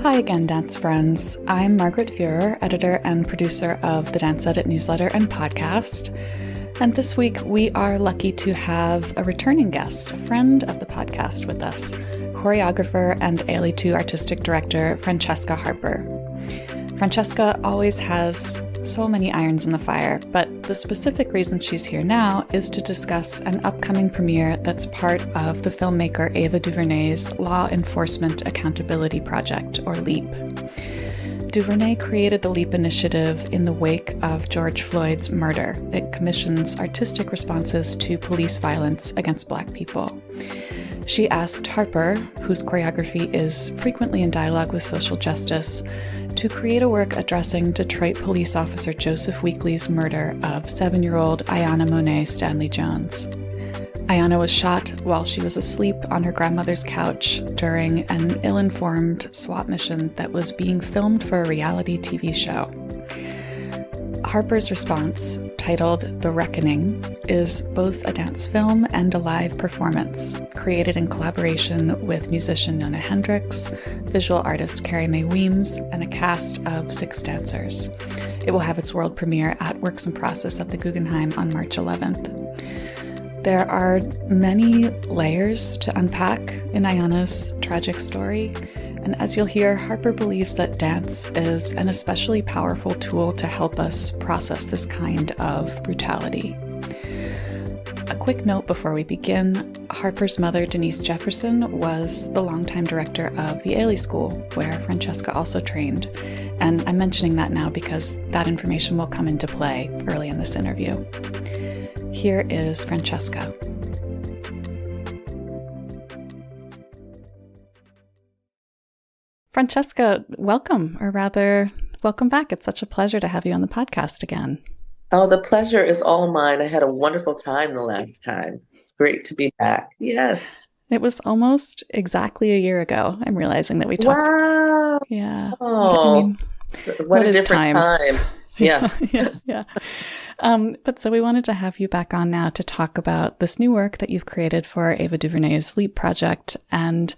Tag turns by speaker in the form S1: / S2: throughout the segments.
S1: Hi again, dance friends. I'm Margaret Fuhrer, editor and producer of the Dance Edit newsletter and podcast. And this week we are lucky to have a returning guest, a friend of the podcast with us, choreographer and Ailey II artistic director, Francesca Harper. Francesca always has so many irons in the fire, but the specific reason she's here now is to discuss an upcoming premiere that's part of the filmmaker Ava DuVernay's Law Enforcement Accountability Project, or LEAP. DuVernay created the LEAP initiative in the wake of George Floyd's murder. It commissions artistic responses to police violence against Black people. She asked Harper, whose choreography is frequently in dialogue with social justice, to create a work addressing Detroit police officer Joseph Weekley's murder of 7-year-old Aiyana Mo'Nay Stanley-Jones. Aiyana was shot while she was asleep on her grandmother's couch during an ill-informed SWAT mission that was being filmed for a reality TV show. Harper's response, titled The Reckoning, is both a dance film and a live performance, created in collaboration with musician Nona Hendricks, visual artist Carrie Mae Weems, and a cast of 6 dancers. It will have its world premiere at Works in Process at the Guggenheim on March 11th. There are many layers to unpack in Aiyana's tragic story, and as you'll hear, Harper believes that dance is an especially powerful tool to help us process this kind of brutality. A quick note before we begin, Harper's mother, Denise Jefferson, was the longtime director of the Ailey School, where Francesca also trained. And I'm mentioning that now because that information will come into play early in this interview. Here is Francesca. Francesca, welcome, or rather, welcome back. It's such a pleasure to have you on the podcast again.
S2: Oh, the pleasure is all mine. I had a wonderful time the last time. It's great to be back. Yes.
S1: It was almost exactly a year ago. I'm realizing that we talked.
S2: Wow.
S1: Yeah.
S2: Oh, what a different time. Yeah.
S1: Yeah. But so we wanted to have you back on now to talk about this new work that you've created for Ava DuVernay's LEAP project. And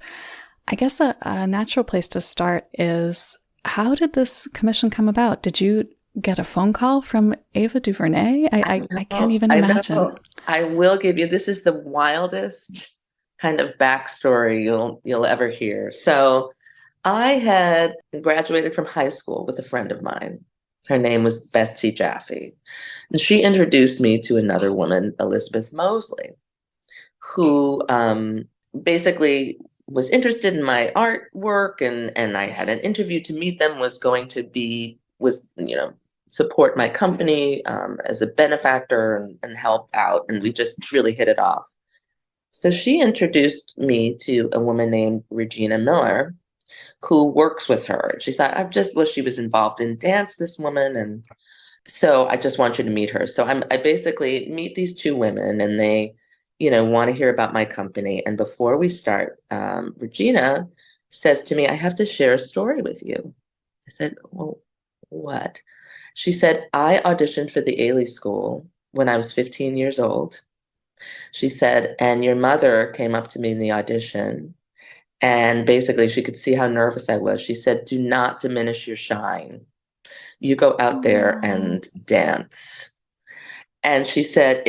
S1: I guess a natural place to start is, how did this commission come about? Did you get a phone call from Ava DuVernay? I can't even imagine.
S2: I will give you, this is the wildest kind of backstory you'll ever hear. So I had graduated from high school with a friend of mine. Her name was Betsy Jaffe. And she introduced me to another woman, Elizabeth Mosley, who basically was interested in my artwork, and I had an interview to meet them, support my company as a benefactor and help out. And we just really hit it off. So she introduced me to a woman named Regina Miller, who works with her. She thought, she was involved in dance, this woman. And so I just want you to meet her. So I basically meet these 2 women, and they, want to hear about my company. And before we start, Regina says to me, I have to share a story with you. I said, well, what? She said, I auditioned for the Ailey School when I was 15 years old. She said, and your mother came up to me in the audition, and basically she could see how nervous I was. She said, do not diminish your shine. You go out there and dance. And she said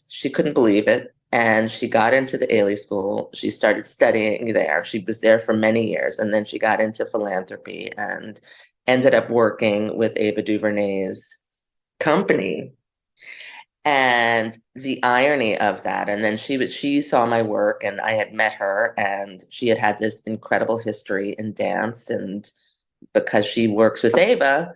S2: she couldn't believe it. And she got into the Ailey School. She started studying there. She was there for many years. And then she got into philanthropy and ended up working with Ava DuVernay's company. And the irony of that, and then she saw my work, and I had met her, and she had this incredible history in dance. And because she works with Ava,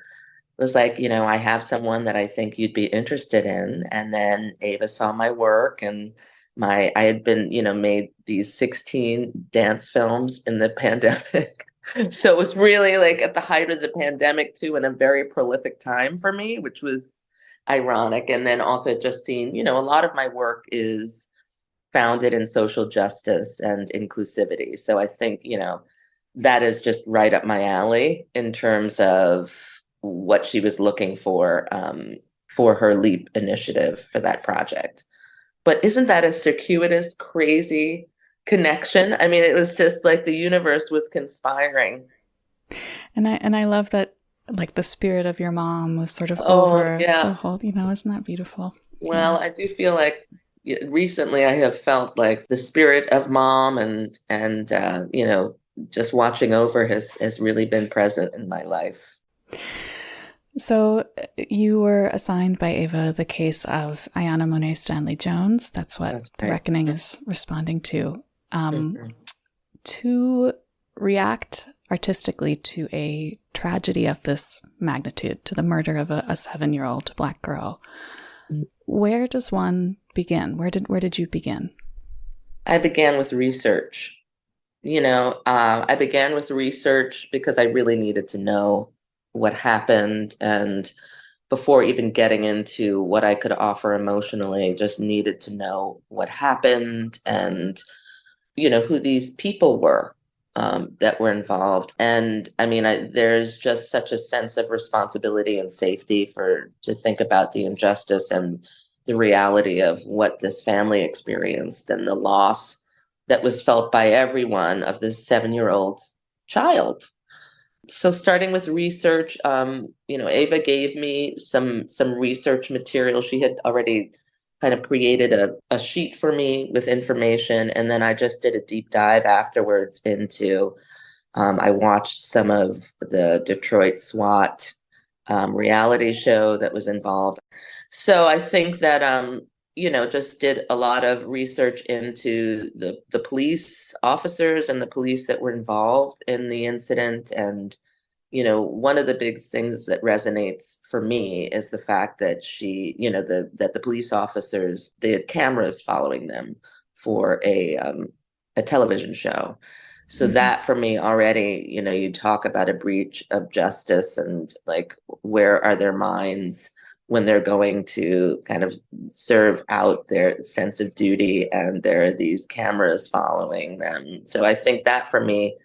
S2: was like, I have someone that I think you'd be interested in. And then Ava saw my work, and I had been, made these 16 dance films in the pandemic. So it was really like at the height of the pandemic too, and a very prolific time for me, which was ironic. And then also just seeing, a lot of my work is founded in social justice and inclusivity. So I think, that is just right up my alley in terms of what she was looking for her LEAP initiative for that project. But isn't that a circuitous, crazy connection? I mean, it was just like the universe was conspiring.
S1: And I love that, like, the spirit of your mom was sort of
S2: Oh,
S1: over the
S2: yeah.
S1: whole, isn't that beautiful?
S2: Well,
S1: Yeah.
S2: I do feel like recently I have felt like the spirit of mom and just watching over has really been present in my life.
S1: So you were assigned by Ava the case of Aiyana Mo'Nay Stanley-Jones. That's what
S2: That's
S1: The
S2: right.
S1: Reckoning is responding to.
S2: Mhm.
S1: To react artistically to a tragedy of this magnitude, to the murder of a 7-year-old Black girl, where does one begin? Where did you begin?
S2: I began with research. I began with research because I really needed to know what happened. And before even getting into what I could offer emotionally, just needed to know what happened and, who these people were that were involved. And I mean, there's just such a sense of responsibility and safety to think about the injustice and the reality of what this family experienced and the loss that was felt by everyone of this 7-year-old child. So starting with research, Ava gave me some research material. She had already kind of created a sheet for me with information, and then I just did a deep dive afterwards into. I watched some of the Detroit SWAT reality show that was involved. So I think that just did a lot of research into the police officers and the police that were involved in the incident. And one of the big things that resonates for me is the fact that that the police officers, they had cameras following them for a television show. So
S1: Mm-hmm.
S2: that for me already, you talk about a breach of justice and like where are their minds when they're going to kind of serve out their sense of duty and there are these cameras following them. So I think that for me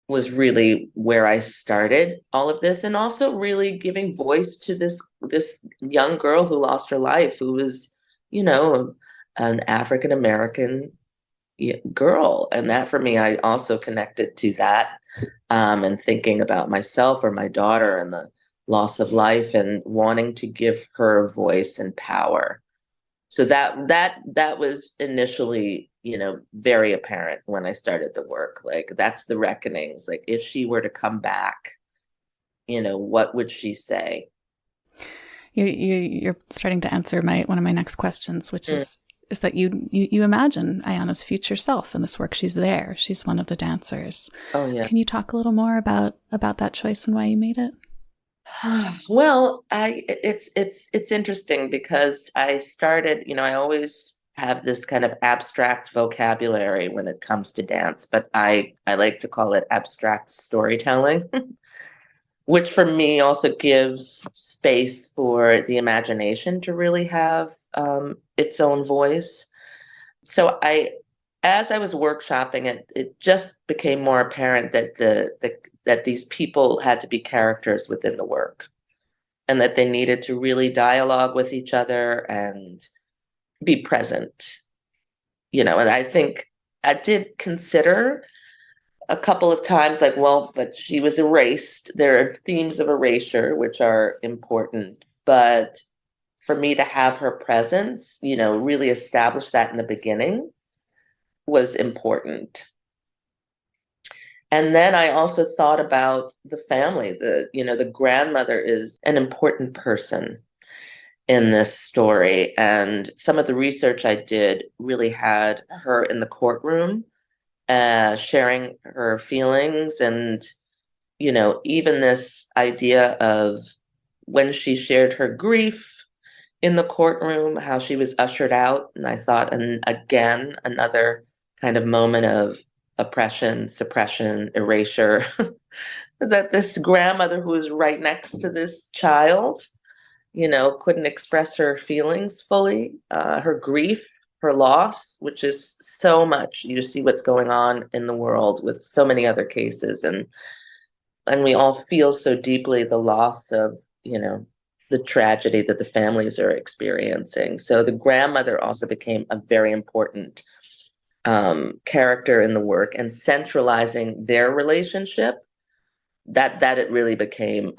S2: was really where I started all of this, and also really giving voice to this young girl who lost her life, who was, an African American girl. And that for me, I also connected to that, and thinking about myself or my daughter and the loss of life and wanting to give her voice and power. So that was initially, very apparent when I started the work. Like that's the reckonings. Like if she were to come back, what would she say?
S1: You're starting to answer one of my next questions, which
S2: Mm.
S1: is that you imagine Aiyana's future self in this work. She's there. She's one of the dancers.
S2: Oh yeah.
S1: Can you talk a little more about that choice and why you made it?
S2: Well, it's interesting because I started, I always have this kind of abstract vocabulary when it comes to dance, but I like to call it abstract storytelling. Which for me also gives space for the imagination to really have its own voice. So as I was workshopping it, it just became more apparent that that these people had to be characters within the work, and that they needed to really dialogue with each other and be present. And I think I did consider a couple of times like, well, but she was erased. There are themes of erasure which are important, but for me to have her presence, really establish that in the beginning was important. And then I also thought about the family. The grandmother is an important person in this story, and some of the research I did really had her in the courtroom, sharing her feelings. And even this idea of when she shared her grief in the courtroom, how she was ushered out. And I thought, and again, another kind of moment of oppression, suppression, erasure, that this grandmother who was right next to this child, couldn't express her feelings fully, her grief, her loss, which is so much. You see what's going on in the world with so many other cases. And we all feel so deeply the loss of, the tragedy that the families are experiencing. So the grandmother also became a very important character in the work, and centralizing their relationship that it really became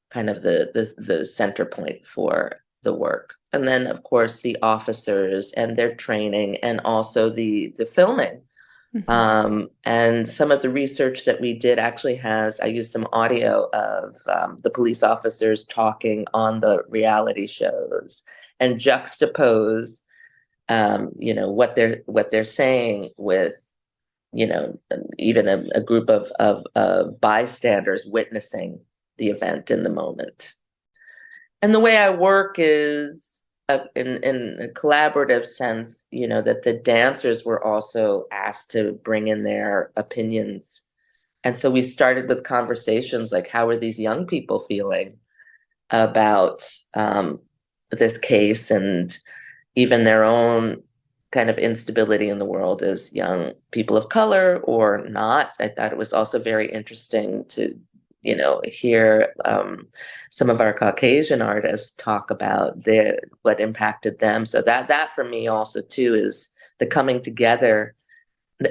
S2: kind of the center point for the work. And then, of course, the officers and their training, and also the filming. And some of the research that we did actually I used some audio of the police officers talking on the reality shows, and juxtapose, what they're saying with, even a group of bystanders witnessing the event in the moment. And the way I work is in a collaborative sense, that the dancers were also asked to bring in their opinions. And so we started with conversations like, how are these young people feeling about this case, and even their own kind of instability in the world as young people of color or not. I thought it was also very interesting to hear some of our Caucasian artists talk about what impacted them. So that for me also too is the coming together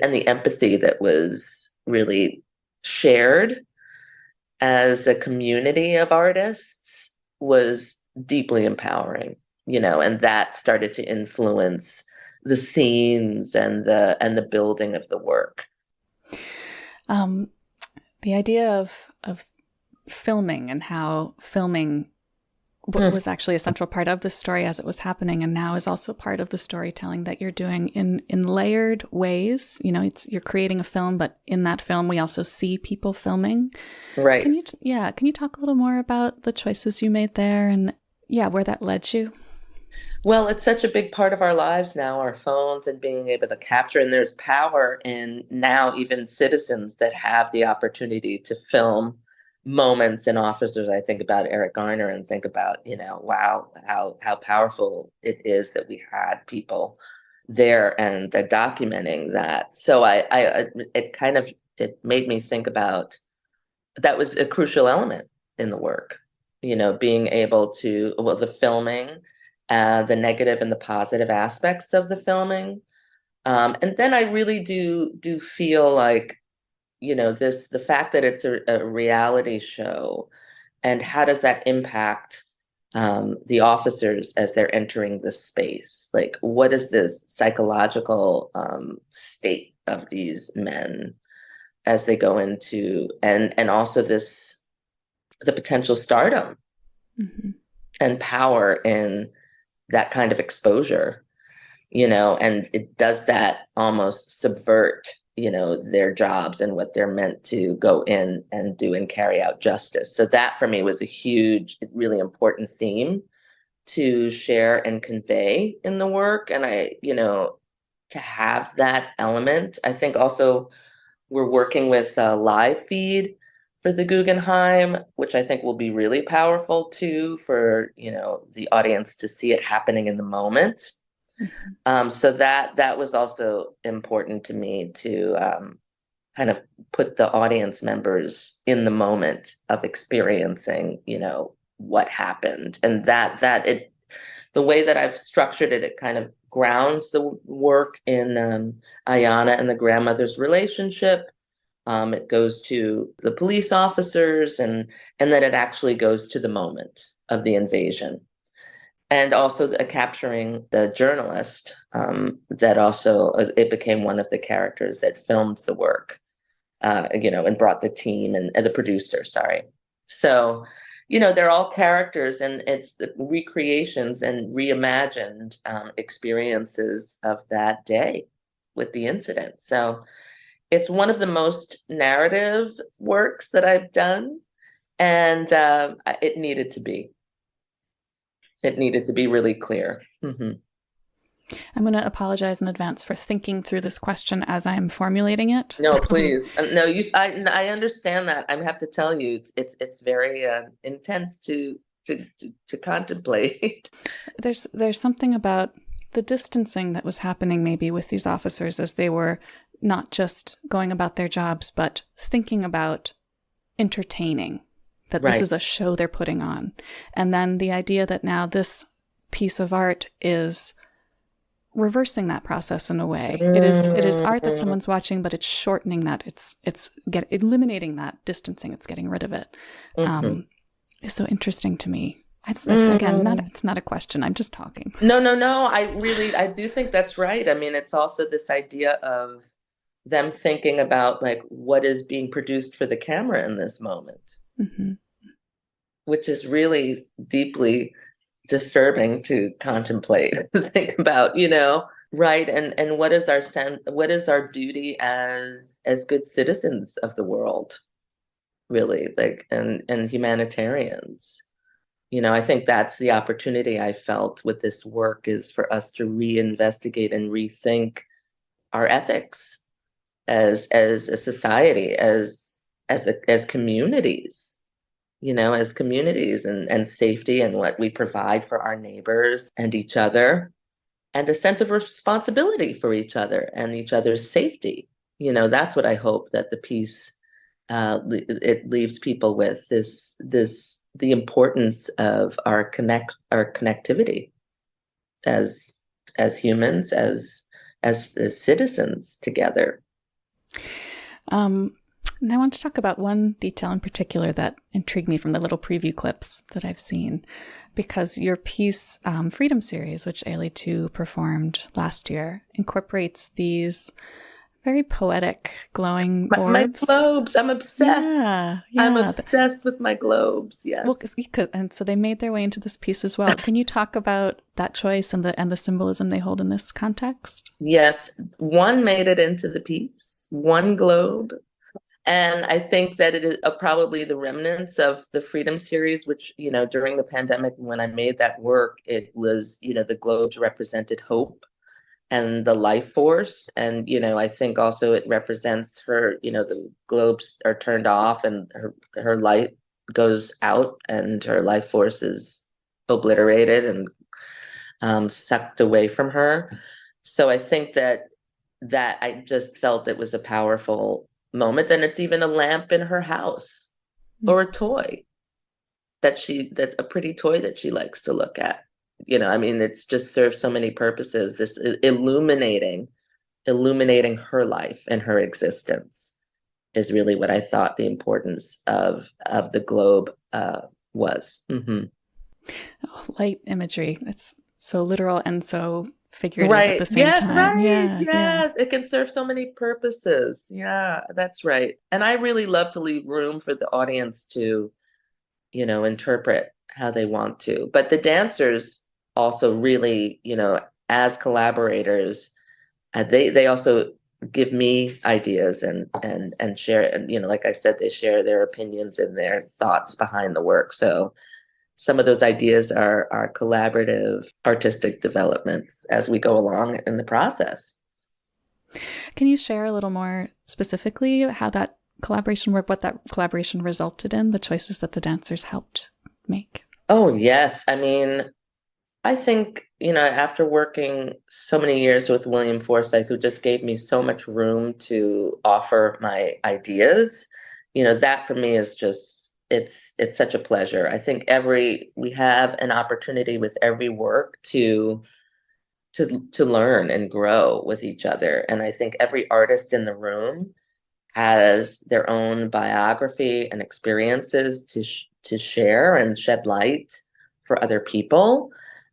S2: and the empathy that was really shared as a community of artists was deeply empowering, and that started to influence the scenes and the building of the work.
S1: The idea of filming, and how filming was actually a central part of the story as it was happening, and now is also part of the storytelling that you're doing in layered ways. You're creating a film, but in that film we also see people filming.
S2: Right.
S1: Can you talk a little more about the choices you made there, and where that led you?
S2: Well, it's such a big part of our lives now, our phones, and being able to capture. And there's power in now even citizens that have the opportunity to film moments and officers. I think about Eric Garner and think about, wow, how powerful it is that we had people there and documenting that. So it made me think about, that was a crucial element in the work, being able to, the filming, the negative and the positive aspects of the filming. And then I really do feel like, the fact that it's a reality show, and how does that impact the officers as they're entering the space? Like, what is this psychological state of these men as they go into, and also the potential stardom and power in that kind of exposure, and it does that almost subvert, their jobs and what they're meant to go in and do and carry out justice. So that for me was a huge, really important theme to share and convey in the work. And to have that element, I think also we're working with a live feed for the Guggenheim, which I think will be really powerful too, for, the audience to see it happening in the moment. So that was also important to me, to kind of put the audience members in the moment of experiencing, what happened. And the way that I've structured it, it kind of grounds the work in Aiyana and the grandmother's relationship. It goes to the police officers, and then it actually goes to the moment of the invasion. And also capturing the journalist, that also, it became one of the characters that filmed the work, and brought the team and the producer, sorry. So, they're all characters, and it's the recreations and reimagined experiences of that day with the incident. So it's one of the most narrative works that I've done, and it needed to be. It needed to be really clear. Mm-hmm.
S1: I'm going to apologize in advance for thinking through this question as I'm formulating it.
S2: No, please. No, I understand that. I have to tell you, it's very intense to contemplate.
S1: There's something about the distancing that was happening maybe with these officers as they were not just going about their jobs, but thinking about entertaining, that
S2: Right.
S1: This is a show they're putting on. And then the idea that now this piece of art is reversing that process in a way. It is art that someone's watching, but it's shortening that. It's eliminating that distancing. It's getting rid of it. It's so interesting to me. That's again, it's not a question. I'm just talking.
S2: No. I do think that's right. I mean, it's also this idea of them thinking about like what is being produced for the camera in this moment, which is really deeply disturbing to contemplate, think about, right? And what is our duty as good citizens of the world, really, like, and humanitarians. I think that's the opportunity I felt with this work, is for us to reinvestigate and rethink our ethics as a society, as communities, and safety, and what we provide for our neighbors and each other, and a sense of responsibility for each other and each other's safety. That's what I hope that the piece it leaves people with, the importance of our connectivity as humans, as citizens together.
S1: And I want to talk about one detail in particular that intrigued me from the little preview clips that I've seen, because your piece, Freedom Series, which Ailey II performed last year, incorporates these very poetic glowing orbs.
S2: My globes. I'm obsessed.
S1: Yeah.
S2: I'm obsessed with my globes. Yes.
S1: Well, and so they made their way into this piece as well. Can you talk about that choice and the symbolism they hold in this context?
S2: Yes. One made it into the piece, one globe. And I think that it is probably the remnants of the Freedom Series, which, during the pandemic, when I made that work, it was, the globes represented hope and the life force. And, I think also it represents her, the globes are turned off and her light goes out and her life force is obliterated and sucked away from her. So I think that I just felt it was a powerful moment. And it's even a lamp in her house, or a toy that's a pretty toy that she likes to look at. It's just serves so many purposes. This illuminating her life and her existence is really what I thought the importance of the globe was.
S1: Light imagery. It's so literal and so figurative
S2: right.
S1: at the same time.
S2: Right.
S1: Yeah,
S2: yes. It can serve so many purposes. Yeah, that's right. And I really love to leave room for the audience to, interpret how they want to. But the dancers also really, as collaborators, they also give me ideas and share, and like I said, they share their opinions and their thoughts behind the work. So some of those ideas are collaborative artistic developments as we go along in the process.
S1: Can you share a little more specifically how that collaboration worked, what that collaboration resulted in, the choices that the dancers helped make?
S2: Oh, yes. I think, after working so many years with William Forsythe, who just gave me so much room to offer my ideas, that for me is just, it's such a pleasure. I think we have an opportunity with every work to learn and grow with each other. And I think every artist in the room has their own biography and experiences to share and shed light for other people.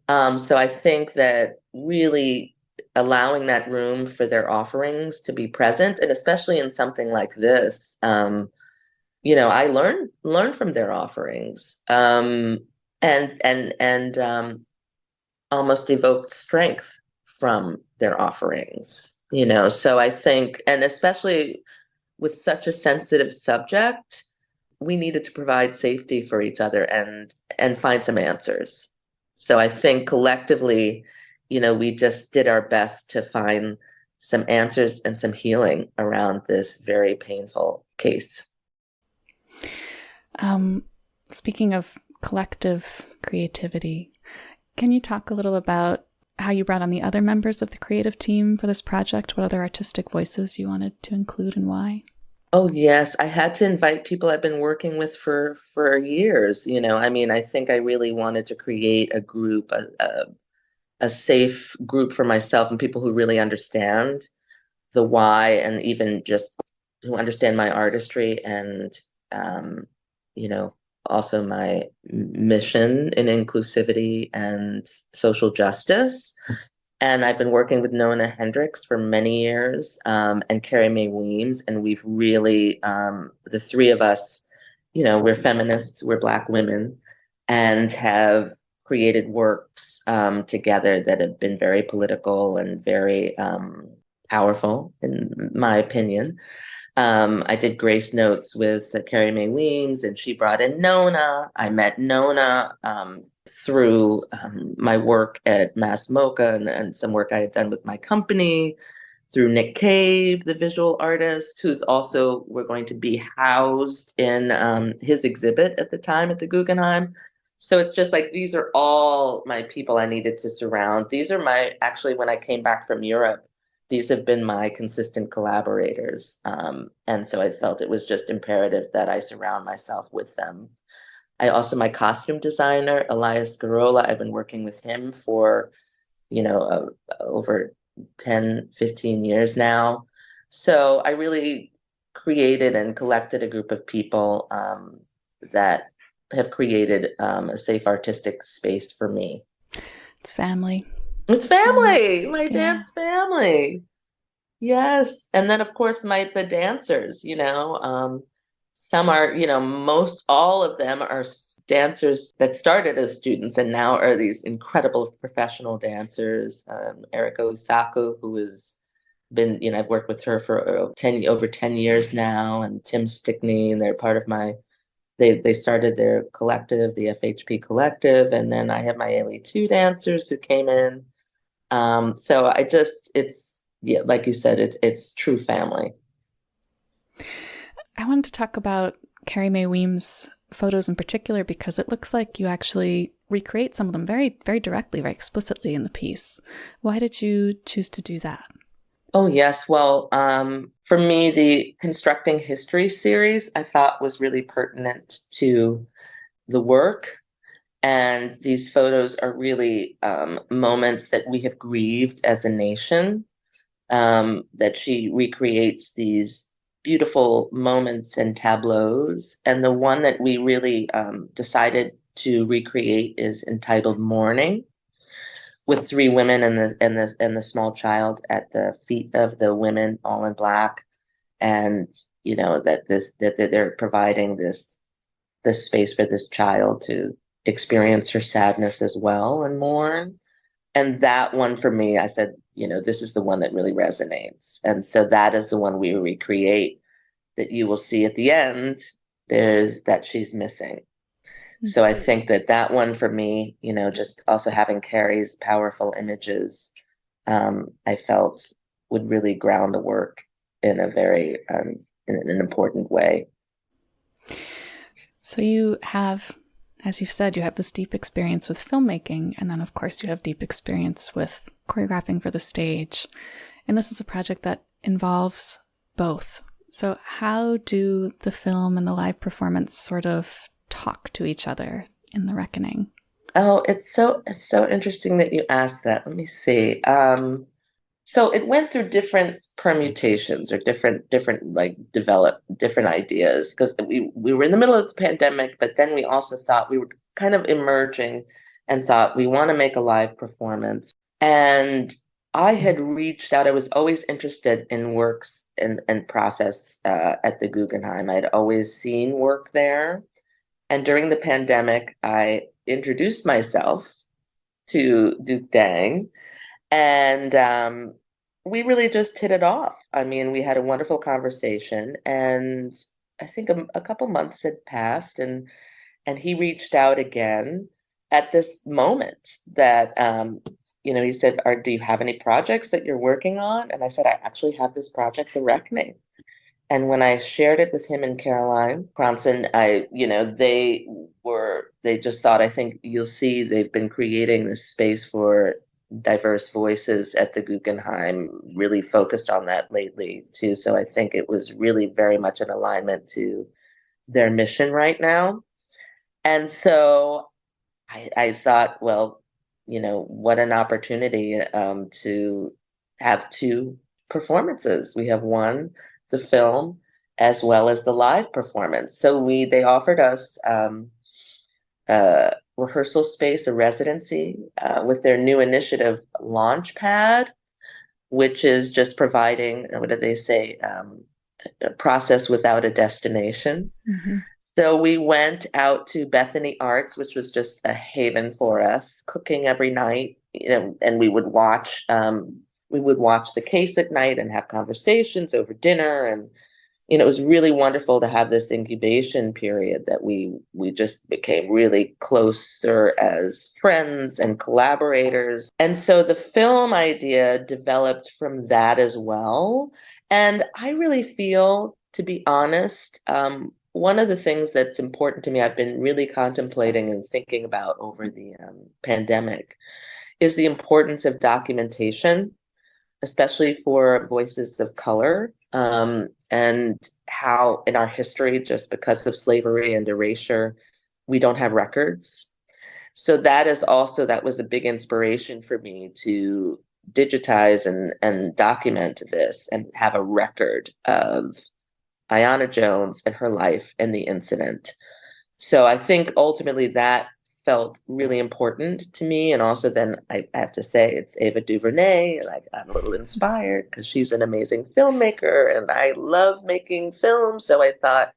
S2: So I think that really allowing that room for their offerings to be present, and especially in something like this, I learn from their offerings, and almost evoked strength from their offerings. So I think, and especially with such a sensitive subject, we needed to provide safety for each other and find some answers. So I think collectively, we just did our best to find some answers and some healing around this very painful case.
S1: Speaking of collective creativity, can you talk a little about how you brought on the other members of the creative team for this project? What other artistic voices you wanted to include and why?
S2: Oh, yes. I had to invite people I've been working with for years. I think I really wanted to create a group, a safe group for myself and people who really understand the why, and even just who understand my artistry and, you know, also my mission in inclusivity and social justice. And I've been working with Nona Hendricks for many years, and Carrie Mae Weems, and we've really, the three of us, we're feminists, we're Black women, and have created works together that have been very political and very powerful, in my opinion. I did Grace Notes with Carrie Mae Weems, and she brought in Nona. I met Nona through my work at Mass Mocha, and some work I had done with my company, through Nick Cave, the visual artist, who's also, we're going to be housed in his exhibit at the time at the Guggenheim. So it's just like, these are all my people I needed to surround. These are actually, when I came back from Europe, these have been my consistent collaborators. And so I felt it was just imperative that I surround myself with them. My costume designer, Elias Garola, I've been working with him for, over 10, 15 years now. So I really created and collected a group of people that have created a safe artistic space for me.
S1: It's family.
S2: It's family, my dance family. Yes. And then of course the dancers, some are, most all of them are dancers that started as students and now are these incredible professional dancers. Erika Usaku, who has been, I've worked with her for over 10 years now, and Tim Stickney, and they're part of they started their collective, the FHP collective, and then I have my Ailey II dancers who came in. So it's, yeah, like you said, it's true family.
S1: I wanted to talk about Carrie Mae Weems' photos in particular, because it looks like you actually recreate some of them very, very directly, very explicitly in the piece. Why did you choose to do that?
S2: Oh, yes. Well, for me, the Constructing History series I thought was really pertinent to the work. And these photos are really moments that we have grieved as a nation, that she recreates these beautiful moments and tableaus. And the one that we really decided to recreate is entitled Mourning, with three women and the small child at the feet of the women, all in Black. And that they're providing this space for this child to experience her sadness as well and mourn. And that one for me, I said, this is the one that really resonates. And so that is the one we recreate, that you will see at the end, there's that she's missing. Mm-hmm. So I think that one for me, just also having Carrie's powerful images, I felt would really ground the work in a very, in an important way.
S1: So you have, as you've said, you have this deep experience with filmmaking, and then of course you have deep experience with choreographing for the stage. And this is a project that involves both. So how do the film and the live performance sort of talk to each other in the reckoning?
S2: Oh, it's so interesting that you asked that. Let me see. So it went through different permutations or different develop different ideas, because we were in the middle of the pandemic, but then we also thought we were kind of emerging and thought we want to make a live performance. And I had reached out. I was always interested in works and process at the Guggenheim. I'd always seen work there. And during the pandemic, I introduced myself to Duke Dang. And we really just hit it off. I mean, we had a wonderful conversation, and I think a couple months had passed, and he reached out again at this moment that, he said, do you have any projects that you're working on? And I said, I actually have this project, The Reckoning. And when I shared it with him and Caroline Cronson, they just thought, I think you'll see they've been creating this space for diverse voices at the Guggenheim, really focused on that lately too. So I think it was really very much in alignment to their mission right now. And so I thought, well, what an opportunity to have two performances. We have one, the film, as well as the live performance. So they offered us a rehearsal space, a residency with their new initiative, Launchpad, which is just providing, what did they say, a process without a destination.
S1: Mm-hmm.
S2: So we went out to Bethany Arts, which was just a haven for us, cooking every night, and we would watch the case at night and have conversations over dinner. And, it was really wonderful to have this incubation period that we just became really closer as friends and collaborators. And so the film idea developed from that as well. And I really feel, to be honest, one of the things that's important to me, I've been really contemplating and thinking about over the pandemic, is the importance of documentation, especially for voices of color, and how in our history, just because of slavery and erasure, we don't have records. So that was a big inspiration for me to digitize and document this and have a record of Aiyana Jones and her life and the incident. So I think ultimately that felt really important to me. And also then I have to say it's Ava DuVernay. Like, I'm a little inspired because she's an amazing filmmaker and I love making films. So I thought,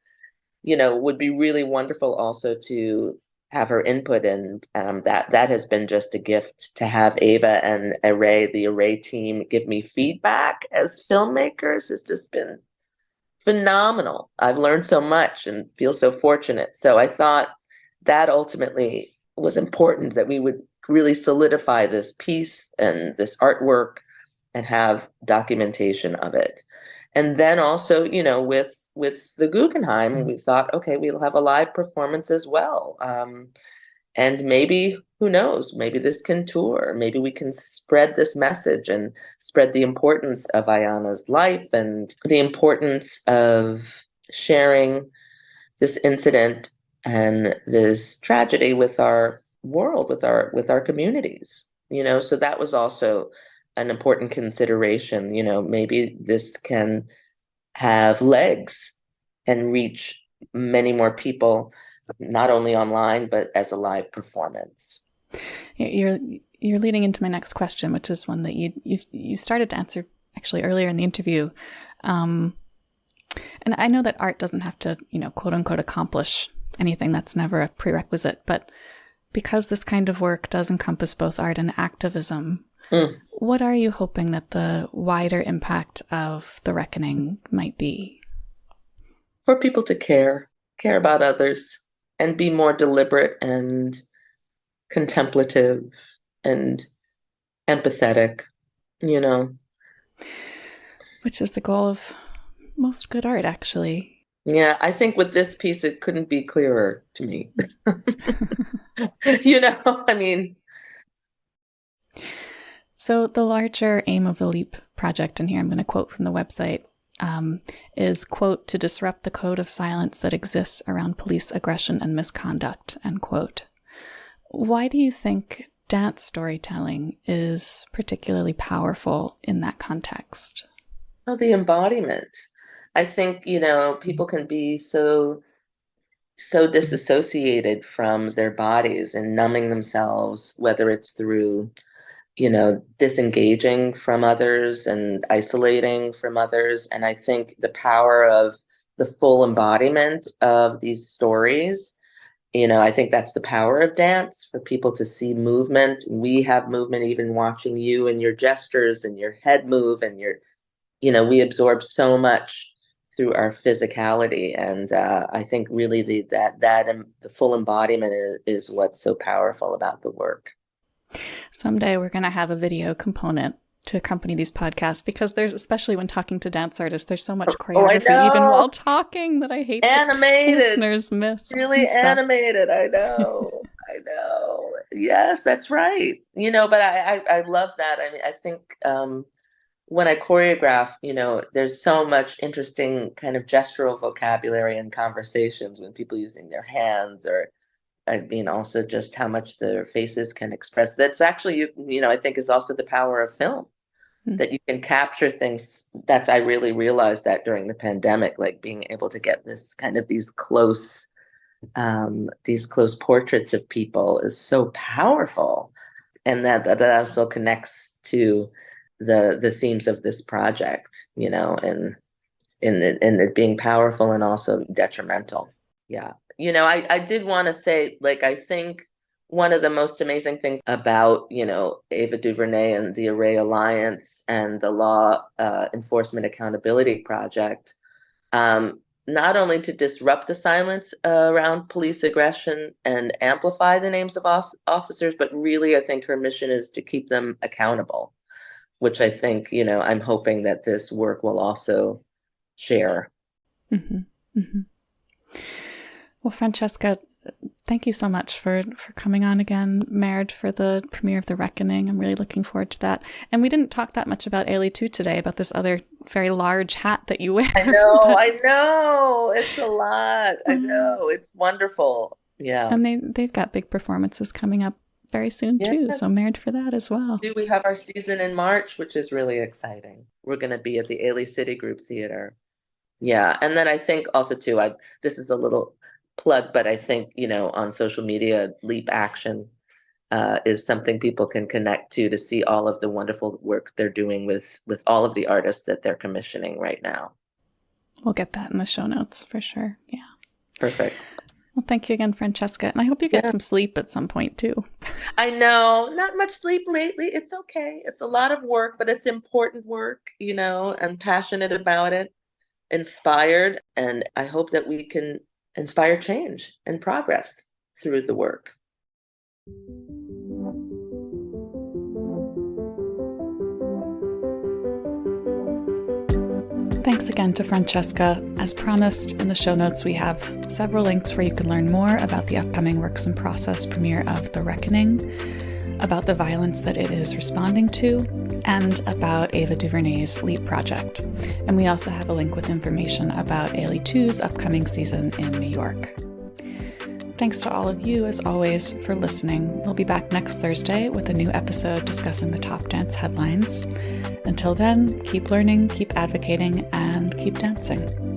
S2: it would be really wonderful also to have her input. And that has been just a gift to have Ava and the Array team give me feedback as filmmakers has just been phenomenal. I've learned so much and feel so fortunate. So I thought that ultimately was important, that we would really solidify this piece and this artwork and have documentation of it. And then also, with the Guggenheim, we thought, okay, we'll have a live performance as well. And maybe, who knows, maybe this can tour. Maybe we can spread this message and spread the importance of Aiyana's life and the importance of sharing this incident and this tragedy with our world, with our communities. So that was also an important consideration. Maybe this can have legs and reach many more people, not only online, but as a live performance.
S1: You're leading into my next question, which is one that you started to answer actually earlier in the interview. And I know that art doesn't have to, quote unquote, accomplish anything. That's never a prerequisite. But because this kind of work does encompass both art and activism, what are you hoping that the wider impact of the reckoning might be?
S2: For people to care about others and be more deliberate and contemplative and empathetic,
S1: Which is the goal of most good art, actually.
S2: Yeah, I think with this piece, it couldn't be clearer to me. I mean.
S1: So the larger aim of the LEAP project, and here I'm going to quote from the website, is, quote, to disrupt the code of silence that exists around police aggression and misconduct, end quote. Why do you think dance storytelling is particularly powerful in that context?
S2: Oh, the embodiment. I think, people can be so disassociated from their bodies and numbing themselves, whether it's through, disengaging from others and isolating from others. And I think the power of the full embodiment of these stories, I think that's the power of dance, for people to see movement. We have movement even watching you and your gestures and your head move and we absorb so much through our physicality. And I think really the full embodiment is what's so powerful about the work.
S1: Someday we're going to have a video component to accompany these podcasts, because there's, especially when talking to dance artists, there's so much choreography even while talking that I hate
S2: animated
S1: listeners miss.
S2: Really animated. I know. Yes, that's right. But I love that. I mean, I think when I choreograph, there's so much interesting kind of gestural vocabulary and conversations when people using their hands or I mean, also just how much their faces can express. That's actually, I think is also the power of film, that you can capture things. I really realized that during the pandemic, like being able to get this kind of these close portraits of people is so powerful. And that also connects to the themes of this project, and in it being powerful and also detrimental. Yeah. I did want to say, like, I think one of the most amazing things about, Ava DuVernay and the Array Alliance and the Law Enforcement Accountability Project, not only to disrupt the silence around police aggression and amplify the names of officers, but really, I think her mission is to keep them accountable, which I think, I'm hoping that this work will also share.
S1: Mm-hmm. Mm-hmm. Well, Francesca, thank you so much for coming on again, Mared, for the premiere of The Reckoning. I'm really looking forward to that. And we didn't talk that much about Ailey II today, about this other very large hat that you wear.
S2: I know. It's a lot. I know. It's wonderful. Yeah.
S1: And they've got big performances coming up very soon, too. So Mared for that as well.
S2: We have our season in March, which is really exciting. We're going to be at the Ailey City Group Theater. Yeah. And then I think also, too, this is a little plug, but I think, on social media, LEAP Action is something people can connect to see all of the wonderful work they're doing with all of the artists that they're commissioning right now.
S1: We'll get that in the show notes for sure. Yeah.
S2: Perfect.
S1: Well, thank you again, Francesca. And I hope you get some sleep at some point too.
S2: I know, not much sleep lately. It's okay. It's a lot of work, but it's important work, I'm passionate about it, inspired, and I hope that we can inspire change and progress through the work.
S1: Thanks again to Francesca. As promised, in the show notes we have several links where you can learn more about the upcoming Works in Process premiere of The Reckoning, about the violence that it is responding to, and about Ava DuVernay's LEAP project. And we also have a link with information about Ailey II's upcoming season in New York. Thanks to all of you, as always, for listening. We'll be back next Thursday with a new episode discussing the top dance headlines. Until then, keep learning, keep advocating, and keep dancing.